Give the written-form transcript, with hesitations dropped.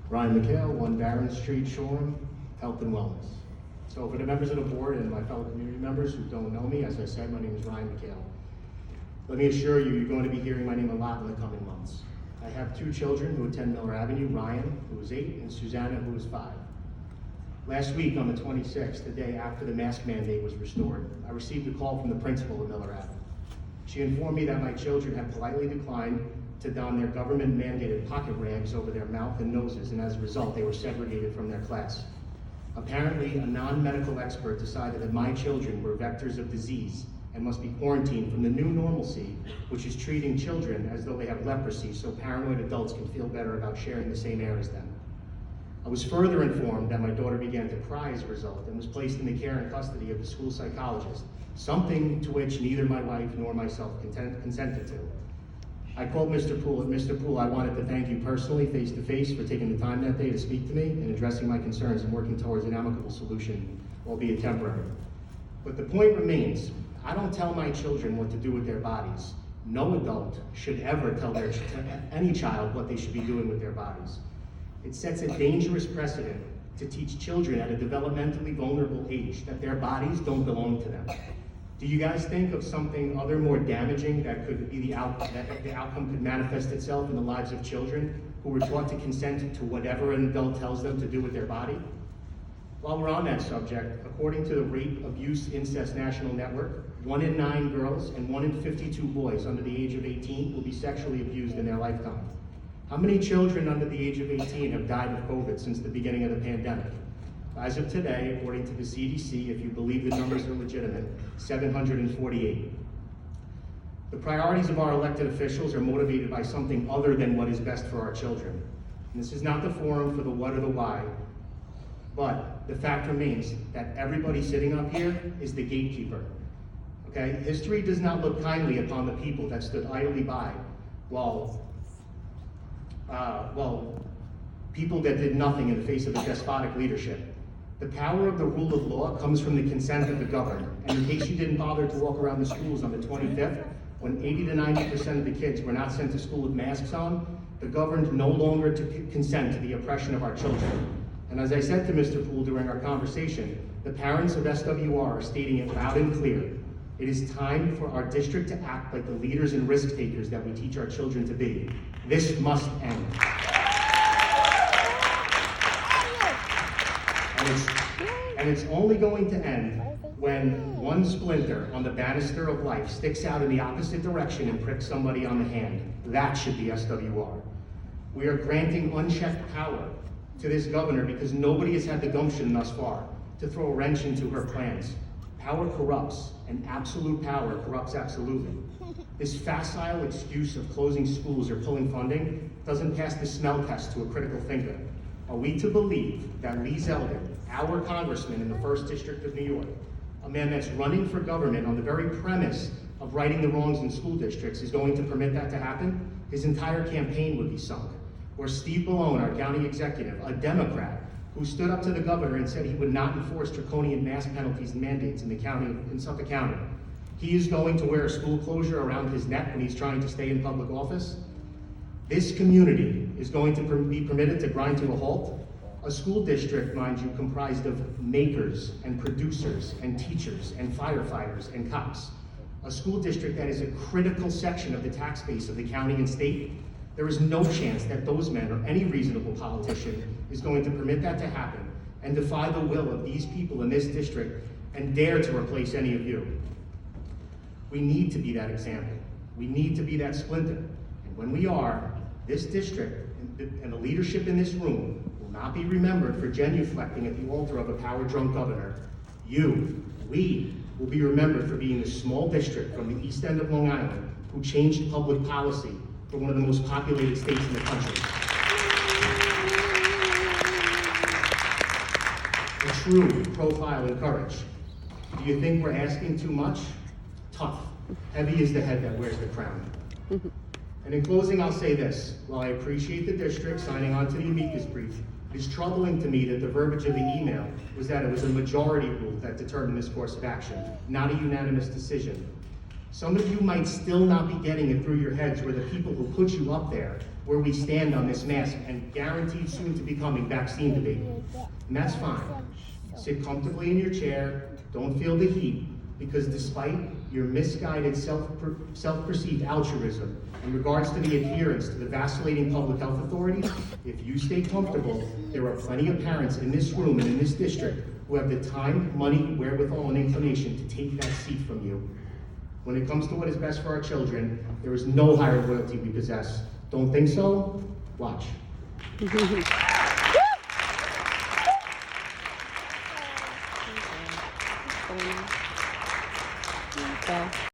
Ryan McHale, 1 Barron Street, Shoreham, Health and Wellness. So for the members of the board and my fellow community members who don't know me, as I said, my name is Ryan McHale. Let me assure you, you're going to be hearing my name a lot in the coming months. I have 2 children who attend Miller Avenue, Ryan, who is 8, and Susanna, who is 5. Last week on the 26th, the day after the mask mandate was restored, I received a call from the principal of Miller Avenue. She informed me that my children had politely declined to don their government-mandated pocket rags over their mouth and noses, and as a result, they were segregated from their class. Apparently, a non-medical expert decided that my children were vectors of disease and must be quarantined from the new normalcy, which is treating children as though they have leprosy so paranoid adults can feel better about sharing the same air as them. I was further informed that my daughter began to cry as a result and was placed in the care and custody of the school psychologist, something to which neither my wife nor myself consented to. I called Mr. Poole, and Mr. Poole, I wanted to thank you personally, face to face, for taking the time that day to speak to me and addressing my concerns and working towards an amicable solution, albeit temporary. But the point remains, I don't tell my children what to do with their bodies. No adult should ever tell any child what they should be doing with their bodies. It sets a dangerous precedent to teach children at a developmentally vulnerable age that their bodies don't belong to them. Do you guys think of something other more damaging that could be that the outcome could manifest itself in the lives of children who were taught to consent to whatever an adult tells them to do with their body? While we're on that subject, according to the Rape, Abuse, Incest National Network, 1 in 9 girls and 1 in 52 boys under the age of 18 will be sexually abused in their lifetime. How many children under the age of 18 have died of COVID since the beginning of the pandemic? As of today, according to the CDC, if you believe the numbers are legitimate, 748. The priorities of our elected officials are motivated by something other than what is best for our children. And this is not the forum for the what or the why, but the fact remains that everybody sitting up here is the gatekeeper. Okay? History does not look kindly upon the people that stood idly by while people that did nothing in the face of a despotic leadership. The power of the rule of law comes from the consent of the governed. And in case you didn't bother to walk around the schools on the 25th, when 80 to 90% of the kids were not sent to school with masks on, the governed no longer consent to the oppression of our children. And as I said to Mr. Poole during our conversation, the parents of SWR are stating it loud and clear. It is time for our district to act like the leaders and risk takers that we teach our children to be. This must end. And it's only going to end when one splinter on the banister of life sticks out in the opposite direction and pricks somebody on the hand. That should be SWR. We are granting unchecked power to this governor because nobody has had the gumption thus far to throw a wrench into her plans. Power corrupts, and absolute power corrupts absolutely. This facile excuse of closing schools or pulling funding doesn't pass the smell test to a critical thinker. Are we to believe that Lee Zeldin, our congressman in the 1st District of New York, a man that's running for government on the very premise of righting the wrongs in school districts, is going to permit that to happen? His entire campaign would be sunk. Or Steve Ballone, our county executive, a Democrat, who stood up to the governor and said he would not enforce draconian mask penalties and mandates in Suffolk County. He is going to wear a school closure around his neck when he's trying to stay in public office. This community is going to be permitted to grind to a halt. A school district, mind you, comprised of makers and producers and teachers and firefighters and cops. A school district that is a critical section of the tax base of the county and state. There is no chance that those men or any reasonable politician is going to permit that to happen and defy the will of these people in this district and dare to replace any of you. We need to be that example. We need to be that splinter. And when we are, this district and the leadership in this room will not be remembered for genuflecting at the altar of a power-drunk governor. We will be remembered for being a small district from the East End of Long Island who changed public policy for one of the most populated states in the country. A true profile and courage. Do you think we're asking too much? Tough. Heavy is the head that wears the crown. And in closing, I'll say this. While I appreciate the district signing on to the amicus brief, it is troubling to me that the verbiage of the email was that it was a majority rule that determined this course of action, not a unanimous decision. Some of you might still not be getting it through your heads where the people who put you up there, where we stand on this mask, and guaranteed soon to be coming vaccine debate. And that's fine. Sit comfortably in your chair, don't feel the heat, because despite your misguided self-perceived altruism in regards to the adherence to the vacillating public health authorities, if you stay comfortable, there are plenty of parents in this room and in this district who have the time, money, wherewithal, and inclination to take that seat from you. When it comes to what is best for our children, there is no higher loyalty we possess. Don't think so? Watch. Okay.